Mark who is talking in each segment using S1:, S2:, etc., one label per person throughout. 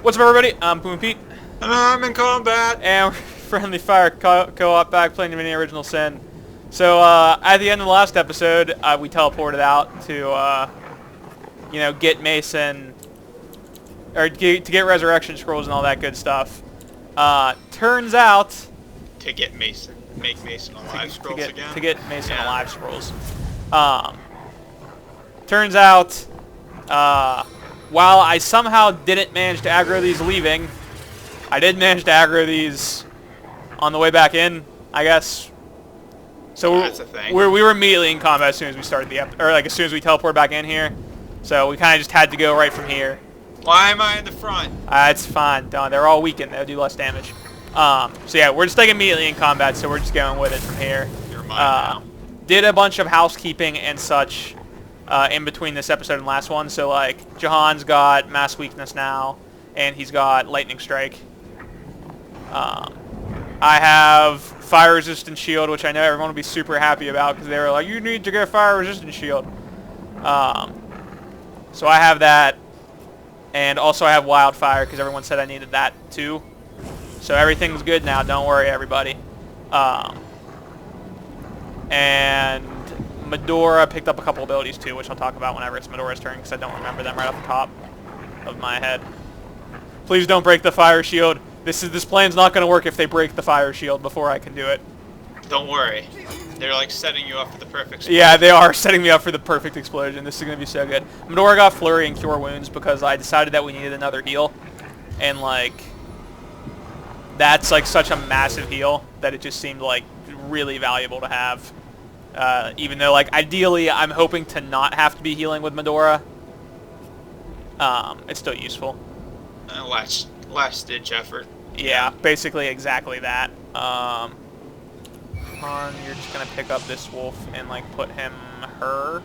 S1: What's up, everybody? I'm Boom Pete.
S2: And I'm in combat.
S1: And we're Friendly Fire Co-Op back playing Divinity Original Sin. So, at the end of the last episode, we teleported out to, get Mason, or to get Resurrection Scrolls and all that good stuff. Turns out...
S2: To get Mason. Make Mason alive scrolls again?
S1: To get Mason alive scrolls. Turns out, while I somehow didn't manage to aggro these leaving, I did manage to aggro these on the way back in, I guess. So
S2: that's a thing.
S1: we were immediately in combat as soon as we started the episode, or like as soon as we teleported back in here. So we kind of just had to go right from here.
S2: Why am I in the front?
S1: It's fine. They're all weakened. They'll do less damage. So yeah, we're just like immediately in combat, so we're just going with it from here.
S2: You're mine now.
S1: Did a bunch of housekeeping and such in between this episode and last one. So like, Jahan's got mass weakness now, and he's got lightning strike. I have fire resistant shield, which I know everyone will be super happy about because they were like, you need to get fire resistant shield. So I have that, and also I have wildfire because everyone said I needed that too. So everything's good now. Don't worry, everybody. And Medora picked up a couple abilities too, which I'll talk about whenever it's Medora's turn because I don't remember them right off the top of my head. Please don't break the fire shield. This plan's not going to work if they break the fire shield before I can do it.
S2: Don't worry. They're like setting you up for the perfect explosion.
S1: Yeah, they are setting me up for the perfect explosion. This is going to be so good. Medora got Flurry and Cure Wounds because I decided that we needed another heal. And like, that's like such a massive heal that it just seemed like really valuable to have. Even though like ideally I'm hoping to not have to be healing with Medora. It's still useful.
S2: Last ditch effort.
S1: Yeah, basically exactly that. Come on, you're just gonna pick up this wolf and like put her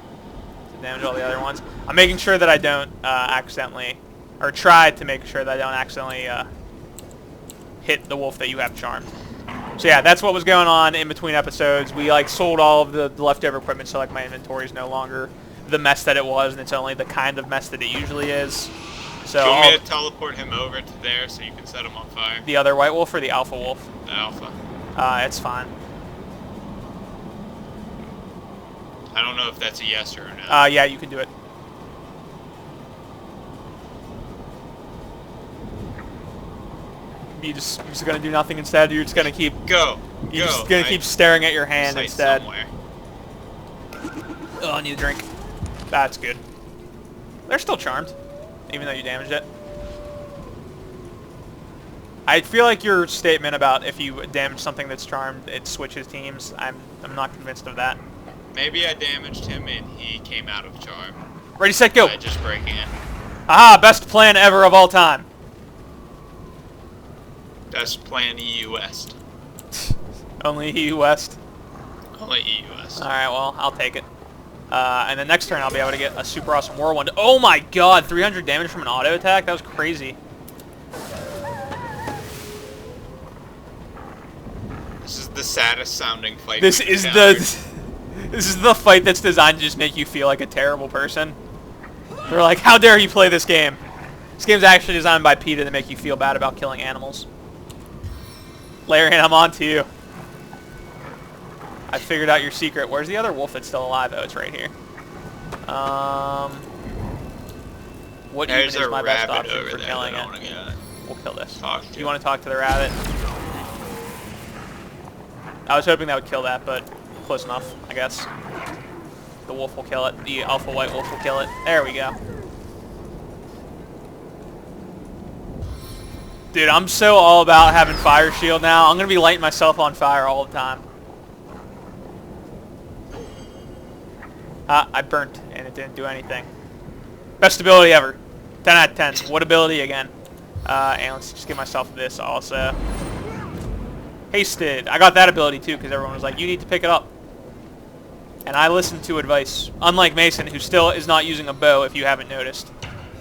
S1: to damage all the other ones. I'm making sure that I don't accidentally, or try to make sure that I don't accidentally hit the wolf that you have charmed. So yeah, that's what was going on in between episodes. We like sold all of the leftover equipment, so like my inventory is no longer the mess that it was, and it's only the kind of mess that it usually is. So
S2: do you want me to teleport him over to there so you can set him on fire?
S1: The other white wolf or the alpha wolf?
S2: The alpha.
S1: It's fine.
S2: I don't know if that's a yes or a no.
S1: Yeah, you can do it. You're just gonna do nothing instead. You're just gonna keep You're just gonna keep staring at your hand instead.
S2: Somewhere.
S1: Oh, I need a drink. That's good. They're still charmed, even though you damaged it. I feel like your statement about if you damage something that's charmed, it switches teams. I'm not convinced of that.
S2: Maybe I damaged him and he came out of charm.
S1: Ready, set, go!
S2: By just breaking it.
S1: Aha! Best plan ever of all time.
S2: Best plan EU West.
S1: Only EU West.
S2: Only EU West.
S1: Alright, well, I'll take it. And the next turn I'll be able to get a super awesome whirlwind. Oh my god, 300 damage from an auto attack? That was crazy.
S2: This is the saddest sounding fight.
S1: This is the fight that's designed to just make you feel like a terrible person. They're like, how dare you play this game? This game's actually designed by PETA to make you feel bad about killing animals. Larian, I'm on to you. I figured out your secret. Where's the other wolf that's still alive? Oh, it's right here. What even is my best option for killing it? We'll kill this. Do you want to talk to the rabbit? I was hoping that would kill that, but close enough, I guess. The wolf will kill it. The alpha white wolf will kill it. There we go. Dude, I'm so all about having fire shield now. I'm going to be lighting myself on fire all the time. I burnt, and it didn't do anything. Best ability ever. 10 out of 10. What ability again? And let's just give myself this also. Hasted. I got that ability too, because everyone was like, you need to pick it up. And I listened to advice. Unlike Mason, who still is not using a bow, if you haven't noticed.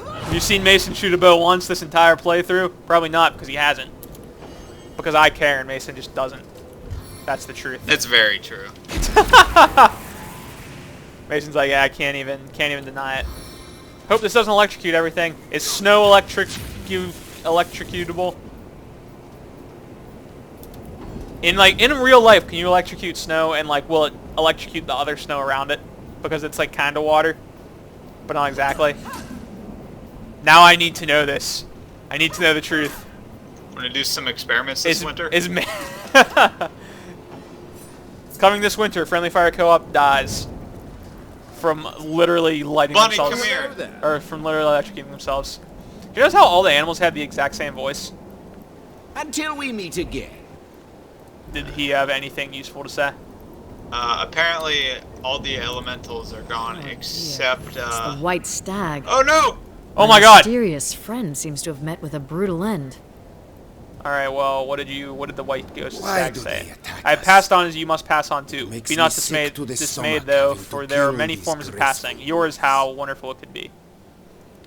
S1: Have you seen Mason shoot a bow once this entire playthrough? Probably not, because he hasn't. Because I care, and Mason just doesn't. That's the truth.
S2: That's very true.
S1: Mason's like, yeah, I can't even deny it. Hope this doesn't electrocute everything. Is snow electrocute electrocutable? In real life, can you electrocute snow and like will it electrocute the other snow around it? Because it's like kind of water, but not exactly. Now I need to know this. I need to know the truth.
S2: I'm gonna do some experiments this winter.
S1: Coming this winter, Friendly Fire Co-op dies from literally lighting
S2: Bunny,
S1: themselves.
S2: come here.
S1: Or from literally electrocuting themselves. Do you notice how all the animals have the exact same voice?
S3: Until we meet again.
S1: Did he have anything useful to say?
S2: Apparently, all the elementals are gone except.
S4: It's the white stag.
S2: Oh no!
S1: Oh my god!
S4: Mysterious friend seems to have met with a brutal end.
S1: Alright, well, what did the white ghost stag say?
S3: attack
S1: I
S3: us?
S1: passed on as you must pass on too.
S3: Makes
S1: Be not
S3: me sick to the
S1: dismayed
S3: stomach
S1: though,
S3: having to
S1: for there are
S3: kill
S1: many
S3: these
S1: forms of
S3: graceful
S1: passing. Yours, how wonderful it could be.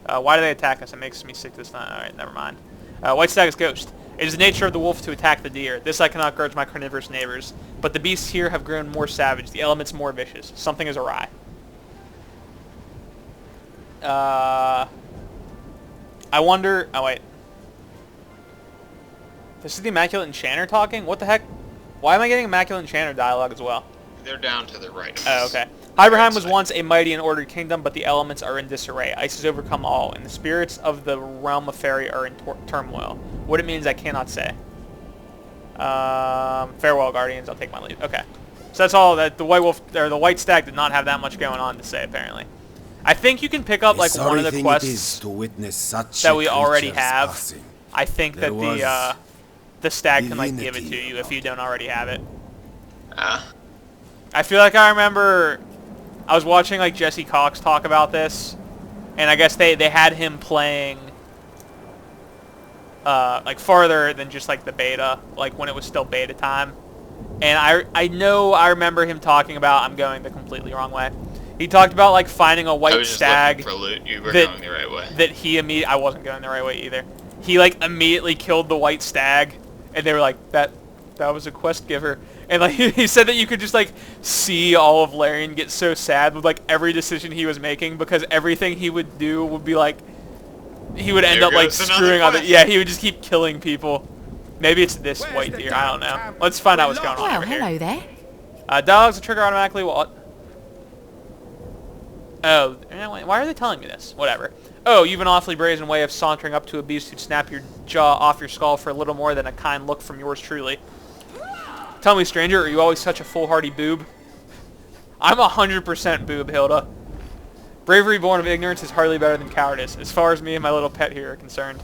S1: Why do they attack us? It makes me sick this night. Alright, never mind. White stag is ghost. It is the nature of the wolf to attack the deer. This I cannot grudge my carnivorous neighbors. But the beasts here have grown more savage, the elements more vicious. Something is awry. I wonder... Oh, wait. This is the Immaculate Enchanter talking? What the heck? Why am I getting Immaculate Enchanter dialogue as well?
S2: They're down to the right.
S1: Oh, okay. Hyberheim was once a mighty and ordered kingdom, but the elements are in disarray. Ice has overcome all, and the spirits of the realm of fairy are in turmoil. What it means, I cannot say. Farewell, Guardians. I'll take my leave. Okay. So that's all that the White Wolf or the White Stag did not have that much going on to say. Apparently, I think you can pick up like one of the quests that we already have.
S3: Passing.
S1: I think that the stag can like give it to you if you don't already have it. I feel like I remember I was watching like Jesse Cox talk about this, and I guess they had him playing like farther than just like the beta, like when it was still beta time. And I remember him talking about, I'm going the completely wrong way. He talked about like finding a white stag.
S2: For loot. You were going the right way.
S1: That he I wasn't going the right way either. He like immediately killed the white stag, and they were like, that was a quest giver. And like he said that you could just like see all of Larian get so sad with like every decision he was making, because everything he would do would be like he would end up like screwing other. Yeah, he would just keep killing people. Maybe it's this white deer. I don't know. Let's find out what's going on over here.
S4: Hello there.
S1: Dialogues are trigger automatically. What? Oh, why are they telling me this? Whatever. Oh, you've an awfully brazen way of sauntering up to a beast who'd snap your jaw off your skull for a little more than a kind look from yours truly. Tell me, stranger, are you always such a foolhardy boob? I'm 100% boob, Hilda. Bravery born of ignorance is hardly better than cowardice, as far as me and my little pet here are concerned.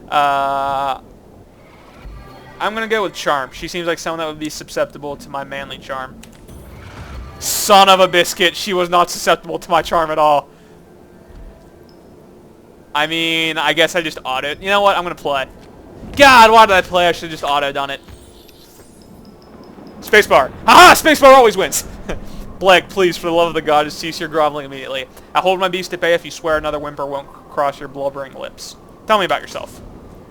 S1: I'm gonna go with charm. She seems like someone that would be susceptible to my manly charm. Son of a biscuit, she was not susceptible to my charm at all. I mean, I guess I just autoed. You know what? I'm gonna play. God, why did I play? I should have just auto-done it. Spacebar. Haha! Spacebar always wins! Blake, please, for the love of the gods, cease your groveling immediately. I hold my beast at bay if you swear another whimper won't cross your blubbering lips. Tell me about yourself.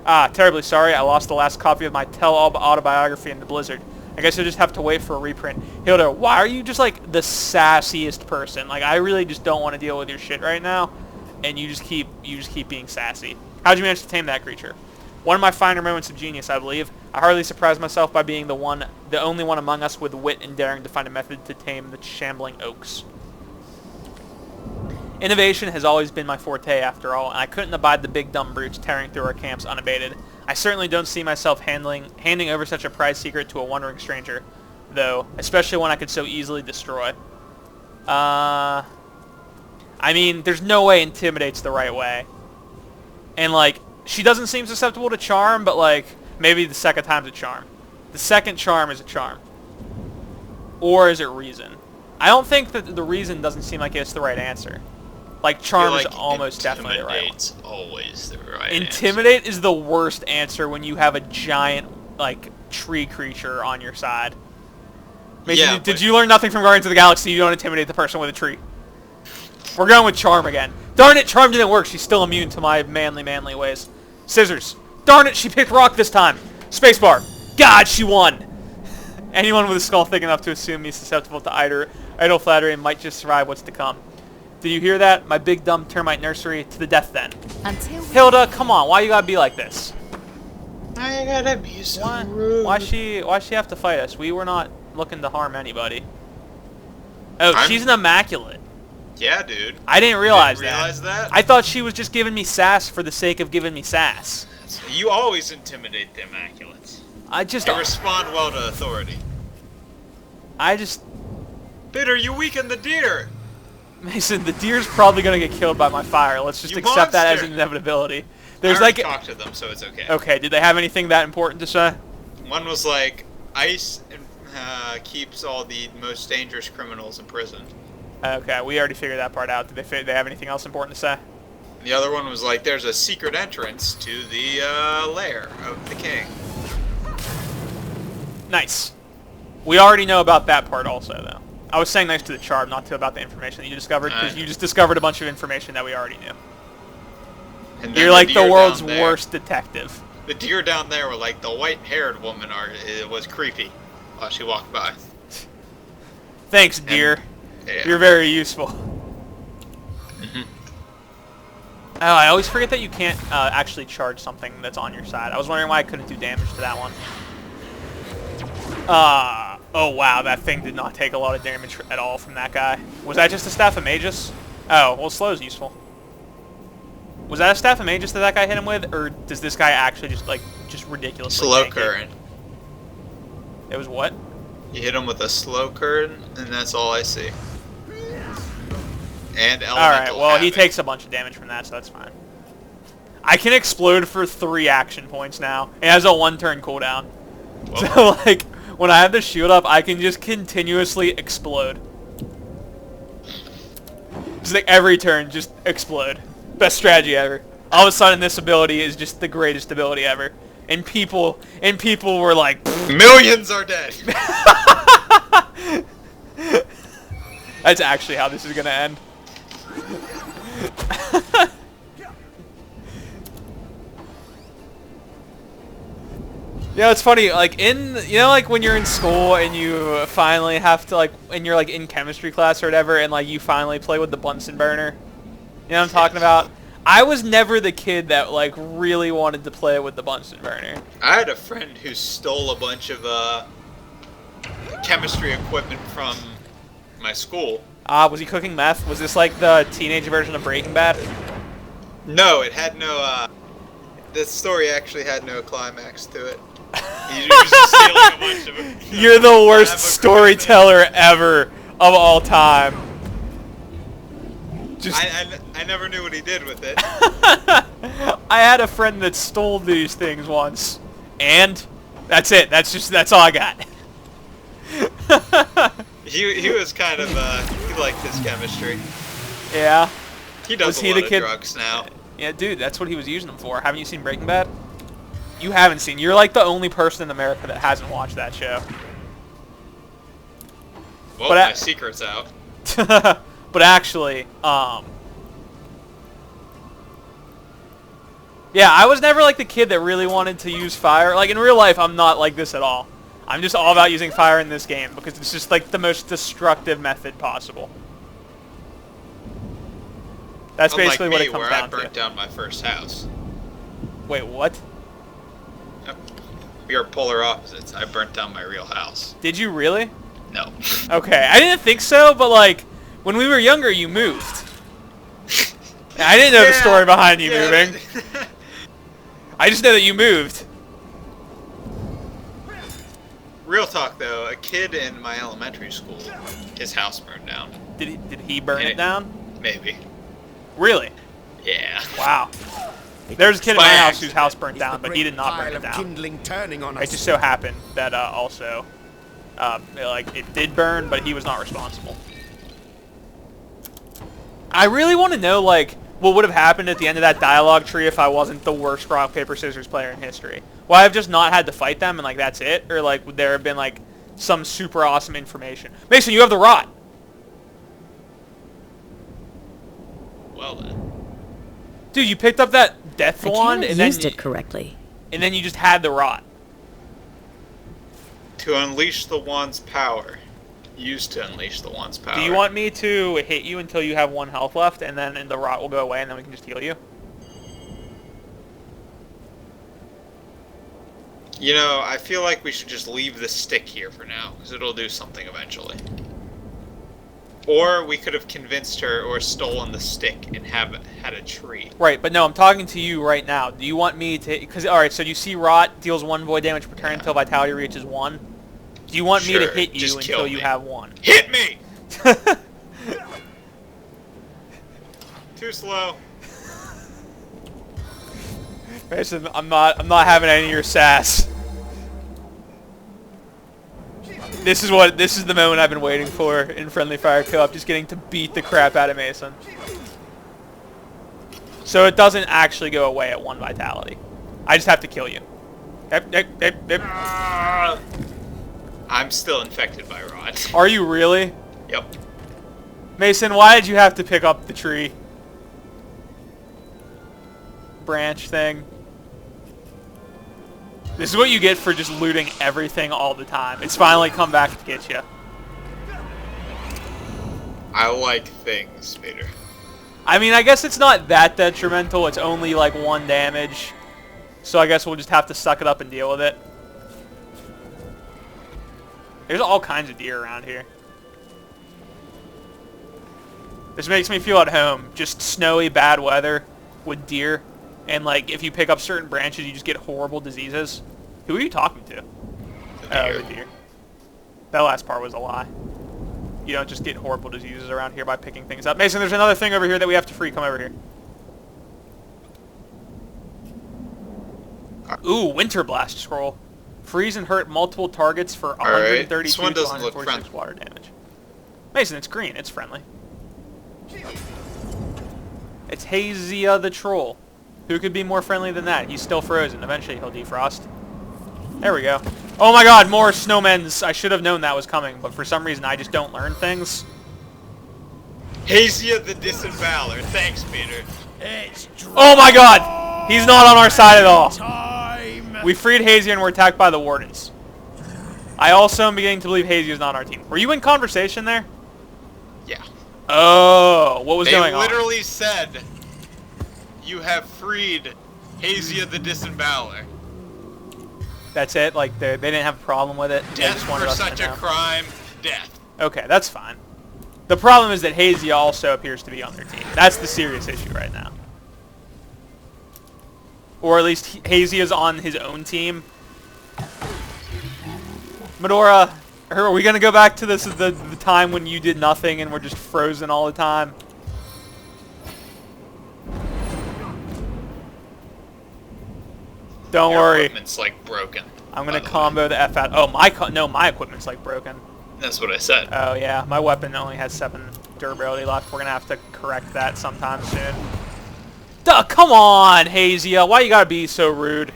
S1: Terribly sorry. I lost the last copy of my tell-all autobiography in the blizzard. I guess you'll just have to wait for a reprint. Hilda, why are you just like the sassiest person? Like, I really just don't want to deal with your shit right now, and you just keep being sassy. How'd you manage to tame that creature? One of my finer moments of genius, I believe. I hardly surprised myself by being the only one among us with wit and daring to find a method to tame the shambling oaks. Innovation has always been my forte, after all, and I couldn't abide the big dumb brutes tearing through our camps unabated. I certainly don't see myself handing over such a prized secret to a wandering stranger, though, especially one I could so easily destroy. I mean, there's no way Intimidate's the right way. And, like, she doesn't seem susceptible to charm, but, like, maybe the second time's a charm. The second charm is a charm. Or is it reason? I don't think that the reason doesn't seem like it's the right answer. Like, charm is almost definitely the right one.
S2: Intimidate's always the right
S1: Intimidate
S2: answer.
S1: is the worst answer when you have a giant, like, tree creature on your side. Mason,
S2: Yeah,
S1: did you learn nothing from Guardians of the Galaxy? You don't intimidate the person with a tree. We're going with charm again. Darn it, charm didn't work. She's still immune to my manly ways. Scissors. Darn it, she picked rock this time. Spacebar. God, she won. Anyone with a skull thick enough to assume me susceptible to idle flattery might just survive what's to come. Did you hear that? My big dumb termite nursery to the death then.
S4: Until
S1: Hilda, come on. Why you gotta be like this?
S2: I gotta be so
S1: Why?
S2: rude.
S1: Why she have to fight us? We were not looking to harm anybody. Oh, she's an immaculate.
S2: Yeah, dude.
S1: I didn't realize,
S2: Didn't realize that.
S1: I thought she was just giving me sass for the sake of giving me sass.
S2: You always intimidate the Immaculates.
S1: I just...
S2: You respond well to authority.
S1: I just...
S2: Bitter, you weaken the deer.
S1: Mason, the deer's probably gonna get killed by my fire. Let's just
S2: You
S1: accept that as
S2: monster.
S1: an inevitability.
S2: I
S1: There's
S2: already
S1: like...
S2: talked to them, so it's okay.
S1: Okay, did they have anything that important to say?
S2: One was like, ice keeps all the most dangerous criminals imprisoned.
S1: Okay, we already figured that part out. Did they have anything else important to say?
S2: The other one was like, there's a secret entrance to the lair of the king.
S1: Nice. We already know about that part also, though. I was saying nice to the charm, not to about the information that you discovered, because you just discovered a bunch of information that we already knew.
S2: And then
S1: You're like the
S2: deer
S1: world's
S2: down there-
S1: worst detective.
S2: The deer down there were like the white-haired woman. It was creepy while she walked by.
S1: Thanks, deer.
S2: Yeah.
S1: You're very useful.
S2: Mhm.
S1: Oh, I always forget that you can't actually charge something that's on your side. I was wondering why I couldn't do damage to that one. Oh wow, that thing did not take a lot of damage at all from that guy. Was that just a Staff of Magus? Oh, well, slow is useful. Was that a Staff of Magus that guy hit him with, or does this guy actually just ridiculously
S2: Slow
S1: tank it?
S2: current.
S1: It was what?
S2: You hit him with a slow current, and that's all I see. And elemental
S1: Alright, well, he
S2: havoc.
S1: takes a bunch of damage from that, so that's fine. I can explode for 3 action points now. It has a 1-turn cooldown.
S2: Whoa.
S1: So, like, when I have the shield up, I can just continuously explode. Just like every turn, just explode. Best strategy ever. All of a sudden, this ability is just the greatest ability ever. And people were like,
S2: Millions are dead.
S1: that's actually how this is gonna end. You know, it's funny, like, like, when you're in school and you finally have to, like, and you're, like, in chemistry class or whatever, and, like, you finally play with the Bunsen burner. You know what I'm talking about? I was never the kid that, like, really wanted to play with the Bunsen burner.
S2: I had a friend who stole a bunch of chemistry equipment from my school.
S1: Was he cooking meth? Was this, like, the teenage version of Breaking Bad?
S2: No, it had no, the story actually had no climax to it. He was just stealing a bunch of them.
S1: You're the worst storyteller ever of all time. Just
S2: I never knew what he did with it.
S1: I had a friend that stole these things once, and that's it. That's all I got.
S2: He was kind of he liked his chemistry.
S1: Yeah.
S2: He does
S1: Was
S2: a
S1: he
S2: lot
S1: the
S2: of
S1: kid?
S2: drugs now.
S1: Yeah, dude, that's what he was using them for. Haven't you seen Breaking Bad? You haven't seen. You're like the only person in America that hasn't watched that show.
S2: Well,
S1: But
S2: my secret's out.
S1: But actually, yeah, I was never like the kid that really wanted to use fire. Like in real life, I'm not like this at all. I'm just all about using fire in this game because it's just like the most destructive method possible. That's
S2: Unlike
S1: basically
S2: me,
S1: what it comes
S2: where I
S1: down
S2: burnt
S1: to.
S2: down my first house.
S1: Wait, what?
S2: Yep. We are polar opposites. I burnt down my real house.
S1: Did you really?
S2: No.
S1: Okay, I didn't think so, but like when we were younger, you moved. I didn't know the story behind you moving. I just know that you moved.
S2: Real talk though, a kid in my elementary school, his house burned down.
S1: Did he burn it down?
S2: Maybe.
S1: Really?
S2: Yeah.
S1: Wow. There's a kid in my
S2: By
S1: house
S2: accident.
S1: whose house burnt
S3: Is
S1: down,
S3: the
S1: but he
S3: great
S1: did not burn
S3: pile
S1: it
S3: of
S1: down.
S3: kindling turning on
S1: It
S3: us.
S1: just so happened that also, like it did burn, but he was not responsible. I really want to know like what would have happened at the end of that dialogue tree if I wasn't the worst rock paper scissors player in history. Would I have just not had to fight them and like that's it, or like would there have been like some super awesome information? Mason, you have the rod.
S2: Well then.
S1: Dude, you picked up that death
S4: I
S1: wand
S4: can't
S1: and then
S4: used it correctly.
S1: you just had the rod.
S2: To unleash the wand's power, used to unleash the wand's power.
S1: Do you want me to hit you until you have 1 health left, and then the rot will go away, and then we can just heal you?
S2: You know, I feel like we should just leave the stick here for now, because it'll do something eventually. Or we could have convinced her or stolen the stick and had a tree.
S1: Right, but no, I'm talking to you right now. Do you want me to... Because, alright, so you see rot deals 1 void damage per turn until vitality reaches 1. Do you want me to hit you until you have 1?
S2: Hit me! Too slow.
S1: Mason, I'm not having any of your sass. This is the moment I've been waiting for in Friendly Fire Co-op, just getting to beat the crap out of Mason. So it doesn't actually go away at 1 vitality. I just have to kill you.
S2: I'm still infected by rot.
S1: Are you really?
S2: Yep.
S1: Mason, why did you have to pick up the tree? Branch thing. This is what you get for just looting everything all the time. It's finally come back to get you.
S2: I like things, Peter.
S1: I mean, I guess it's not that detrimental. It's only like 1 damage. So I guess we'll just have to suck it up and deal with it. There's all kinds of deer around here. This makes me feel at home. Just snowy, bad weather with deer. And, like, if you pick up certain branches, you just get horrible diseases. Who are you talking to? Oh, the deer. That last part was a lie. You don't just get horrible diseases around here by picking things up. Mason, there's another thing over here that we have to free. Come over here. Ooh, Winter Blast Scroll. Freeze and hurt multiple targets for 132
S2: this one
S1: to
S2: doesn't look
S1: 146 water damage. Mason, it's green. It's friendly. It's Hazia the Troll. Who could be more friendly than that? He's still frozen. Eventually he'll defrost. There we go. Oh my god, more snowmen's. I should have known that was coming, but for some reason I just don't learn things.
S2: Hazia the Disemballer. Thanks, Peter.
S1: Oh my god! He's not on our side at all. We freed Hazia and were attacked by the Wardens. I also am beginning to believe Hazia is not on our team. Were you in conversation there?
S2: Yeah.
S1: Oh, what was going on?
S2: They literally said, you have freed Hazia the Disemballer.
S1: That's it? Like, they didn't have a problem with it? They
S2: Death
S1: just wanted
S2: for
S1: us to
S2: such a
S1: know.
S2: crime. Death.
S1: Okay, that's fine. The problem is that Hazia also appears to be on their team. That's the serious issue right now. Or at least Hazia's on his own team. Medora, are we going to go back to this the time when you did nothing and were just frozen all the time? Don't
S2: Your
S1: worry.
S2: equipment's like broken.
S1: I'm going to combo the F out. Oh, my equipment's like broken.
S2: That's what I said.
S1: Oh yeah, my weapon only has 7 durability left. We're going to have to correct that sometime soon. Duh, come on, Hazia. Why you gotta be so rude?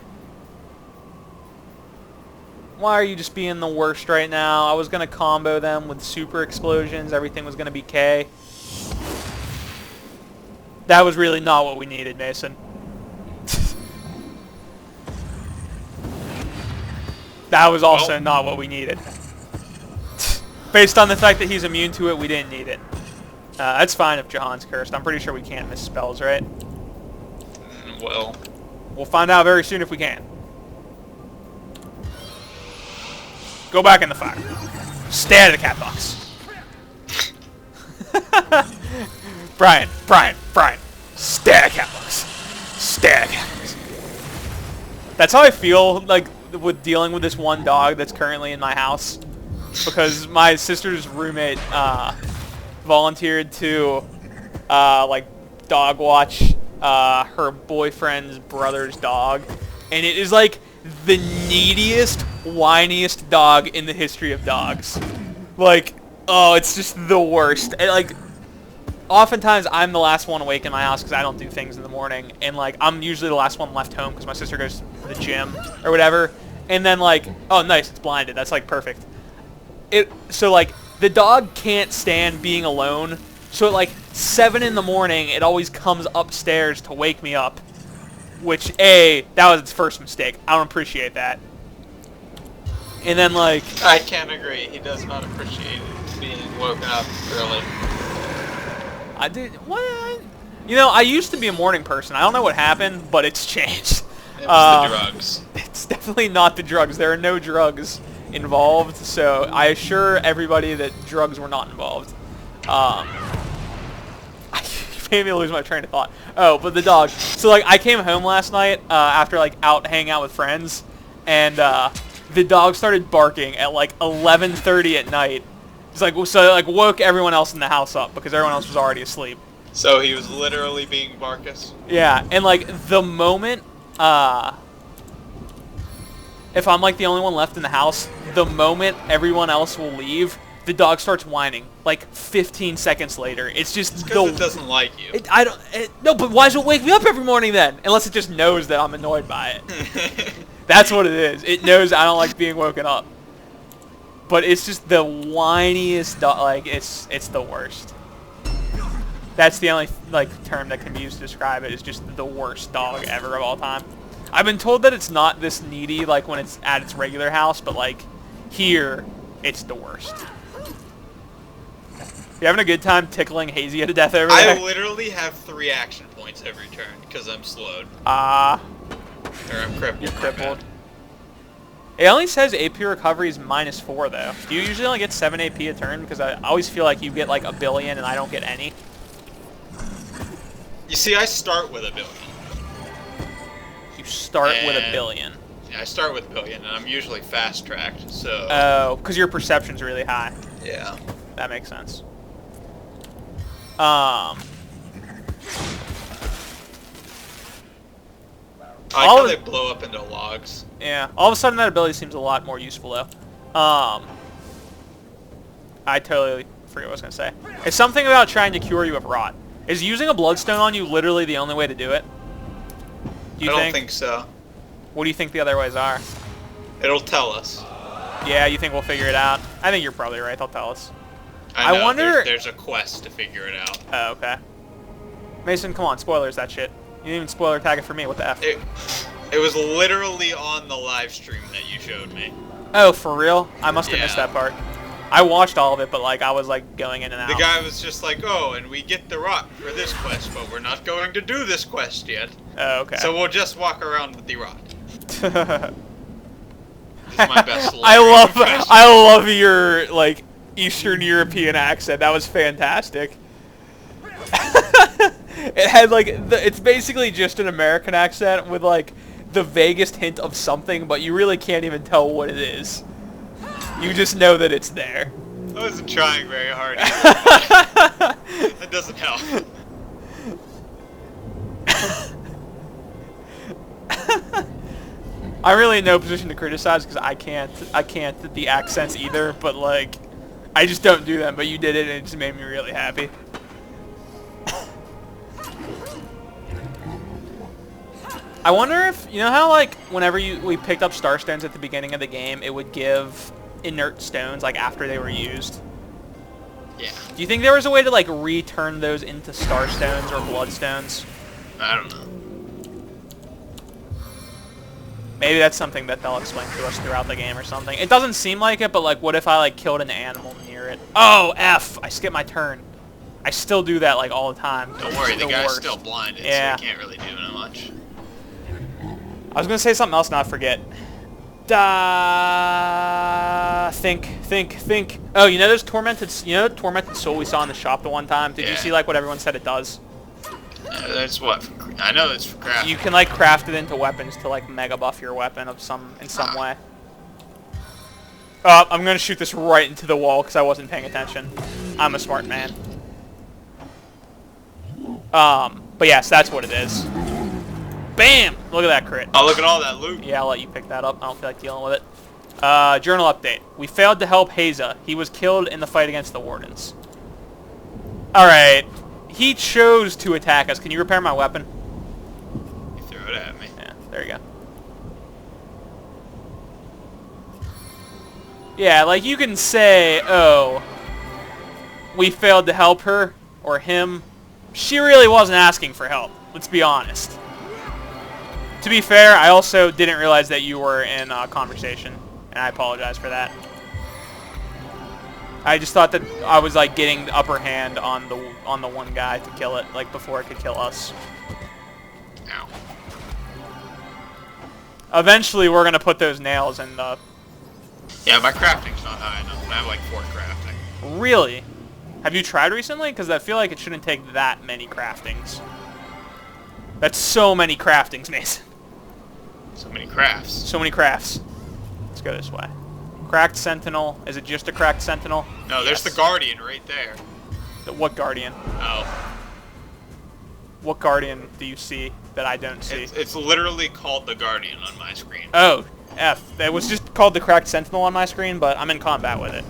S1: Why are you just being the worst right now? I was gonna combo them with super explosions. Everything was gonna be K. That was really not what we needed, Mason. That was also not what we needed. Based on the fact that he's immune to it, we didn't need it. That's fine if Jahan's cursed. I'm pretty sure we can't miss spells, right?
S2: Well,
S1: we'll find out very soon if we can. Go back in the fire. Stay out of the cat box. Brian. Stay out of the cat box. Stay out of the cat box. That's how I feel like with dealing with this one dog that's currently in my house. Because my sister's roommate volunteered to like dog watch her boyfriend's brother's dog, and it is like the neediest, whiniest dog in the history of dogs. Like, oh, it's just the worst. And, like, oftentimes I'm the last one awake in my house because I don't do things in the morning, and like I'm usually the last one left home because my sister goes to the gym or whatever. And then like, oh nice, it's blinded. That's like perfect. So like the dog can't stand being alone. So at like 7 in the morning, it always comes upstairs to wake me up. Which, that was its first mistake. I don't appreciate that. And then like...
S2: I can't agree. He does not appreciate it. being woken up early.
S1: I did what? You know, I used to be a morning person. I don't know what happened, but it's changed.
S2: It was the drugs.
S1: It's definitely not the drugs. There are no drugs involved, so I assure everybody that drugs were not involved. You made me lose my train of thought. Oh, but the dog. So, like, I came home last night after, like, hanging out with friends, and the dog started barking at, like, 11:30 at night. It's like, so it, like, woke everyone else in the house up because everyone else was already asleep.
S2: So he was literally being Barkus?
S1: Yeah, and, like, the moment, if I'm, like, the only one left in the house, the moment everyone else will leave, the dog starts whining, like 15 seconds later. It's just
S2: because it doesn't like you.
S1: No, but why does it wake me up every morning then? Unless it just knows that I'm annoyed by it. That's what it is. It knows I don't like being woken up. But it's just the whiniest dog. Like, it's the worst. That's the only, like, term that can be used to describe it. Is just the worst dog ever of all time. I've been told that it's not this needy, like, when it's at its regular house, but, like, here, it's the worst. You having a good time tickling Hazy to death over there?
S2: I literally have 3 action points every turn because I'm slowed. Or I'm crippled.
S1: You're crippled. It only says AP recovery is -4, though. Do you usually only get 7 AP a turn? Because I always feel like you get, like, 1 billion and I don't get any.
S2: You see, I start with 1 billion.
S1: You start with 1 billion.
S2: Yeah, I start with 1 billion, and I'm usually fast-tracked, so...
S1: Oh, because your perception's really high.
S2: Yeah.
S1: That makes sense.
S2: I like how they blow up into logs.
S1: Yeah. All of a sudden, that ability seems a lot more useful, though. I totally forget what I was going to say. It's something about trying to cure you of rot. Is using a bloodstone on you literally the only way to do it? Do you
S2: I don't think so.
S1: What do you think the other ways are?
S2: It'll tell us.
S1: Yeah, you think we'll figure it out? I think you're probably right. They'll tell us.
S2: I know,
S1: wonder...
S2: There's a quest to figure it out.
S1: Oh, okay. Mason, come on. Spoilers, that shit. You didn't even spoiler tag it for me. What the F?
S2: It was literally on the live stream that you showed me.
S1: Oh, for real? I must have missed that part. I watched all of it, but, like, I was, like, going in and out.
S2: The guy was just like, oh, and we get the rock for this quest, but we're not going to do this quest yet.
S1: Oh, okay.
S2: So we'll just walk around with the rock. This is my best
S1: I love your, like, Eastern European accent. That was fantastic. It had, like, it's basically just an American accent with, like, the vaguest hint of something, but you really can't even tell what it is. You just know that it's there.
S2: I wasn't trying very hard either. That doesn't help.
S1: I'm really in no position to criticize because I can't the accents either, but, like, I just don't do them, but you did it and it just made me really happy. I wonder if, you know how, like, whenever we picked up star stones at the beginning of the game, it would give inert stones, like, after they were used?
S2: Yeah.
S1: Do you think there was a way to, like, return those into star stones or bloodstones?
S2: I don't know.
S1: Maybe that's something that they'll explain to us throughout the game or something. It doesn't seem like it, but, like, what if I, like, killed an animal near it? Oh, F! I skipped my turn. I still do that, like, all the time.
S2: Don't worry, the guy's still blinded,
S1: yeah.
S2: So he can't really do much.
S1: I was gonna say something else, and I forget. Think. Oh, you know those tormented soul we saw in the shop the one time? Did you see, like, what everyone said it does?
S2: That's what? I know it's for crafting.
S1: You can, like, craft it into weapons to, like, mega buff your weapon in some way. I'm gonna shoot this right into the wall because I wasn't paying attention. I'm a smart man. But yes, that's what it is. Bam! Look at that crit.
S2: Oh, look at all that loot.
S1: Yeah, I'll let you pick that up. I don't feel like dealing with it. Journal update. We failed to help Haza. He was killed in the fight against the Wardens. Alright. He chose to attack us. Can you repair my weapon?
S2: You threw it at me.
S1: Yeah, there you go. Yeah, like, you can say, oh, we failed to help her, or him. She really wasn't asking for help. Let's be honest. To be fair, I also didn't realize that you were in a conversation, and I apologize for that. I just thought that I was like getting the upper hand on the one guy to kill it, like before it could kill us.
S2: Ow.
S1: Eventually, we're gonna put those nails in the.
S2: Yeah, my crafting's not high enough. I have like 4 crafting.
S1: Really? Have you tried recently? Because I feel like it shouldn't take that many craftings. That's so many craftings, Mason.
S2: So many crafts.
S1: So many crafts. Let's go this way. Cracked Sentinel. Is it just a Cracked Sentinel?
S2: No, there's the Guardian right there.
S1: What Guardian?
S2: Oh.
S1: What Guardian do you see that I don't see?
S2: It's literally called the Guardian on my screen.
S1: Oh, F. It was just called the Cracked Sentinel on my screen, but I'm in combat with it.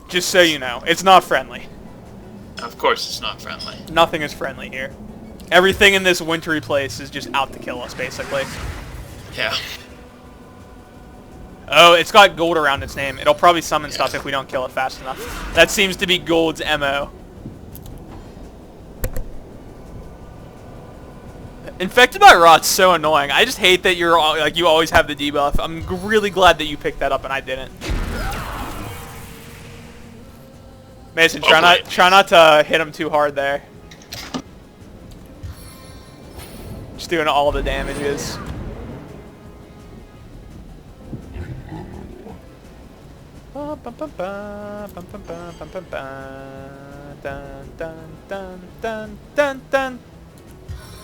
S1: Just so you know, it's not friendly.
S2: Of course it's not friendly.
S1: Nothing is friendly here. Everything in this wintry place is just out to kill us, basically.
S2: Yeah.
S1: Oh, it's got gold around its name. It'll probably summon stuff if we don't kill it fast enough. That seems to be gold's MO. Infected by Rot's so annoying. I just hate that you're like you always have the debuff. I'm really glad that you picked that up and I didn't. Mason, try not to hit him too hard there. Just doing all the damages.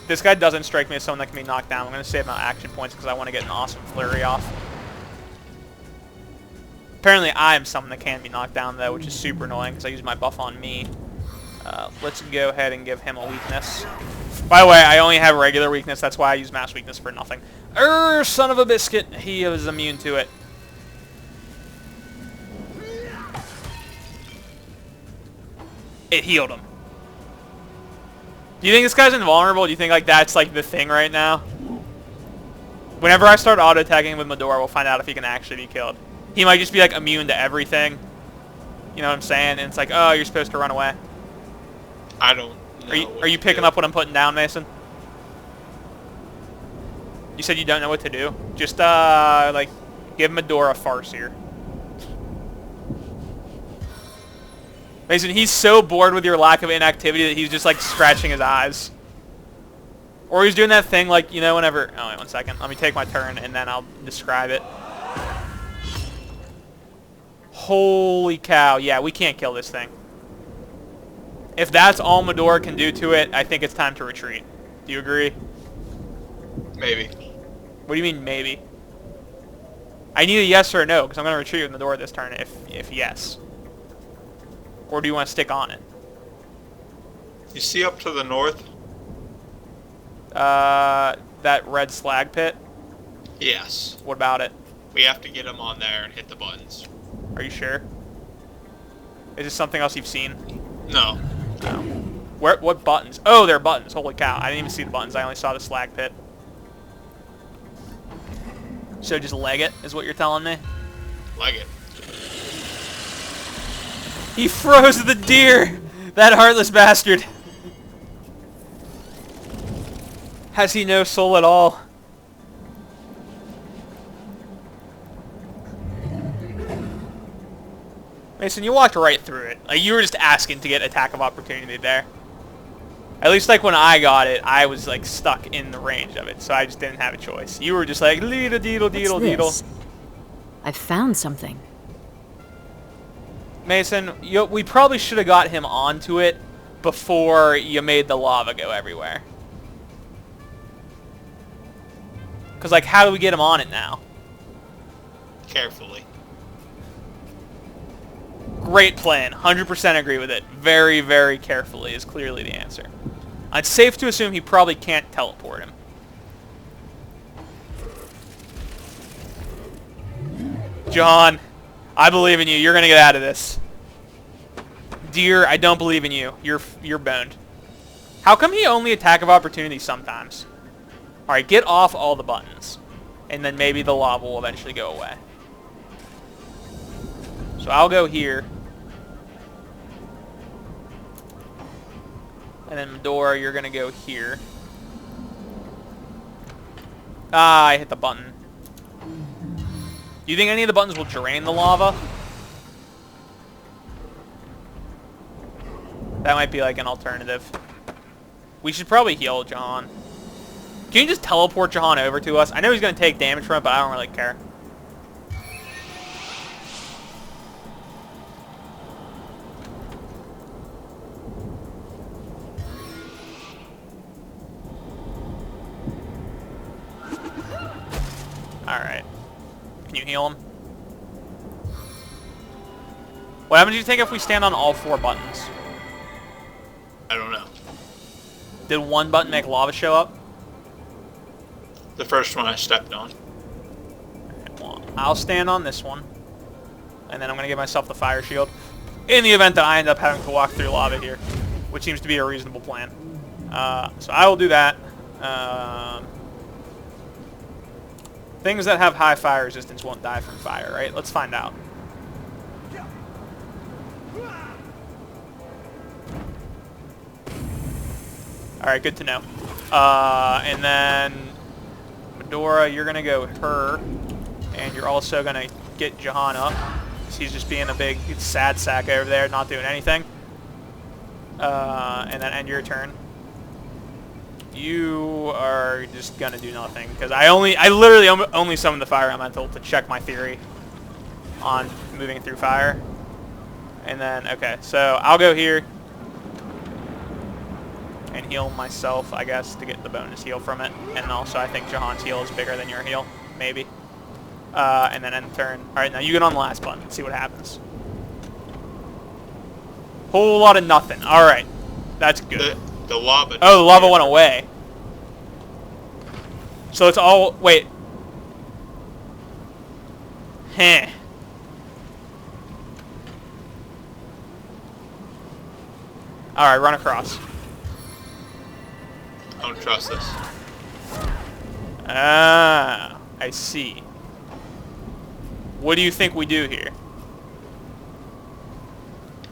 S1: This guy doesn't strike me as someone that can be knocked down. I'm going to save my action points because I want to get an awesome flurry off. Apparently I am someone that can be knocked down though, which is super annoying because I use my buff on me. Let's go ahead and give him a weakness. By the way, I only have regular weakness. That's why I use mass weakness for nothing. Son of a biscuit. He was immune to it. It healed him. Do you think this guy's invulnerable? Do you think like that's like the thing right now? Whenever I start auto-tagging with Medora, we'll find out if he can actually be killed. He might just be like immune to everything. You know what I'm saying? And it's like, oh, you're supposed to run away.
S2: I don't know.
S1: Are you picking up what I'm putting down, Mason? You said you don't know what to do? Just, like, give Medora a farce here. Mason, he's so bored with your lack of inactivity that he's just, like, scratching his eyes. Or he's doing that thing, like, you know, whenever... Oh, wait, 1 second. Let me take my turn, and then I'll describe it. Holy cow. Yeah, we can't kill this thing. If that's all Medora can do to it, I think it's time to retreat. Do you agree?
S2: Maybe.
S1: What do you mean, maybe? I need a yes or a no, because I'm going to retreat with Medora this turn, if yes. Or do you want to stick on it?
S2: You see up to the north?
S1: That red slag pit?
S2: Yes.
S1: What about it?
S2: We have to get him on there and hit the buttons.
S1: Are you sure? Is this something else you've seen?
S2: No.
S1: No. What buttons? Oh, they're buttons. Holy cow. I didn't even see the buttons. I only saw the slag pit. So just leg it, is what you're telling me?
S2: Leg it.
S1: He froze the deer! That heartless bastard. Has he no soul at all? Mason, you walked right through it. Like, you were just asking to get attack of opportunity there. At least, like, when I got it, I was, like, stuck in the range of it, so I just didn't have a choice. You were just like, leedle, deedle, deedle, deedle.
S4: I found something.
S1: Mason, we probably should have got him onto it before you made the lava go everywhere. Because, like, how do we get him on it now?
S2: Carefully.
S1: Great plan. 100% agree with it. Very, very carefully is clearly the answer. It's safe to assume he probably can't teleport him. John, I believe in you. You're going to get out of this. Deer, I don't believe in you. You're boned. How come he only attack of opportunity sometimes? Alright, get off all the buttons. And then maybe the lava will eventually go away. So I'll go here. And then Medora, you're going to go here. Ah, I hit the button. Do you think any of the buttons will drain the lava? That might be like an alternative. We should probably heal Jahan. Can you just teleport Jahan over to us? I know he's going to take damage from it, but I don't really care. Alright. Can you heal him? What happens do you think if we stand on all 4 buttons?
S2: I don't know.
S1: Did one button make lava show up?
S2: The first one I stepped on.
S1: Okay, well, I'll stand on this one. And then I'm going to give myself the fire shield. In the event that I end up having to walk through lava here. Which seems to be a reasonable plan. So I will do that. Things that have high fire resistance won't die from fire, right? Let's find out. Alright, good to know. And then Medora, you're going to go with her. And you're also going to get Jahan up. He's just being a big sad sack over there, not doing anything. And then end your turn. You are just going to do nothing. Because I literally only summoned the Fire Elemental to check my theory on moving through fire. And then, okay, so I'll go here. And heal myself, I guess, to get the bonus heal from it. And also, I think Jahan's heal is bigger than your heal. Maybe. And then end turn. Alright, now you get on the last button. See what happens. Whole lot of nothing. Alright. That's good.
S2: The lava.
S1: Oh, the lava went away. So it's all... Wait. Heh. Alright, run across.
S2: I don't trust this.
S1: Ah, I see. What do you think we do here?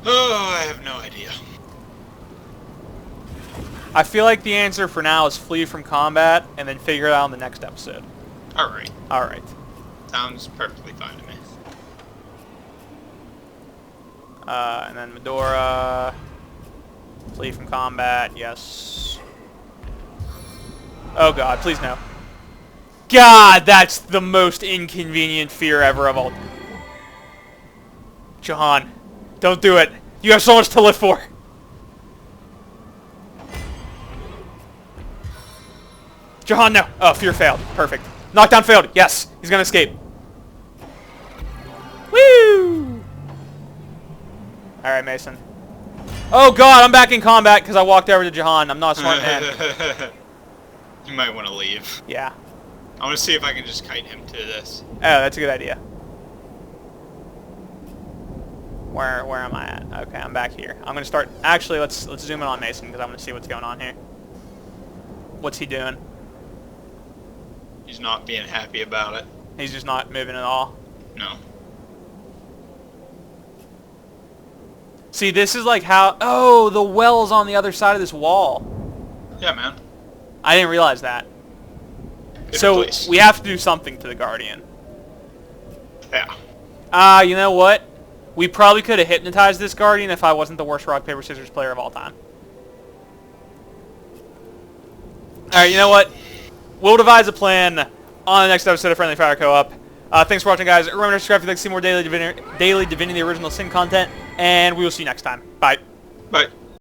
S2: Oh, I have no idea.
S1: I feel like the answer for now is flee from combat and then figure it out in the next episode.
S2: Alright.
S1: Alright.
S2: Sounds perfectly fine to me.
S1: And then Medora. Flee from combat, yes. Oh god, please no. God, that's the most inconvenient fear ever of all. Jahan, don't do it. You have so much to live for. Jahan, no. Oh, fear failed. Perfect. Knockdown failed. Yes, he's gonna escape. Woo! Alright, Mason. Oh god, I'm back in combat because I walked over to Jahan. I'm not a smart man.
S2: You might want to leave.
S1: Yeah.
S2: I want to see if I can just kite him to this.
S1: Oh, that's a good idea. Where am I at? Okay, I'm back here. I'm gonna start. Actually, let's zoom in on Mason because I want to see what's going on here. What's he doing?
S2: He's not being happy about it.
S1: He's just not moving at all.
S2: No.
S1: See, this is like how... Oh, the well's on the other side of this wall.
S2: Yeah, man.
S1: I didn't realize that.
S2: Good
S1: So,
S2: place.
S1: we have to do something to the Guardian.
S2: Yeah.
S1: You know what? We probably could have hypnotized this Guardian if I wasn't the worst rock, paper, scissors player of all time. Alright, you know what? We'll devise a plan on the next episode of Friendly Fire Co-op. Thanks for watching, guys. Remember to subscribe if you'd like to see more daily Divinity Original Sin content, and we will see you next time. Bye.
S2: Bye.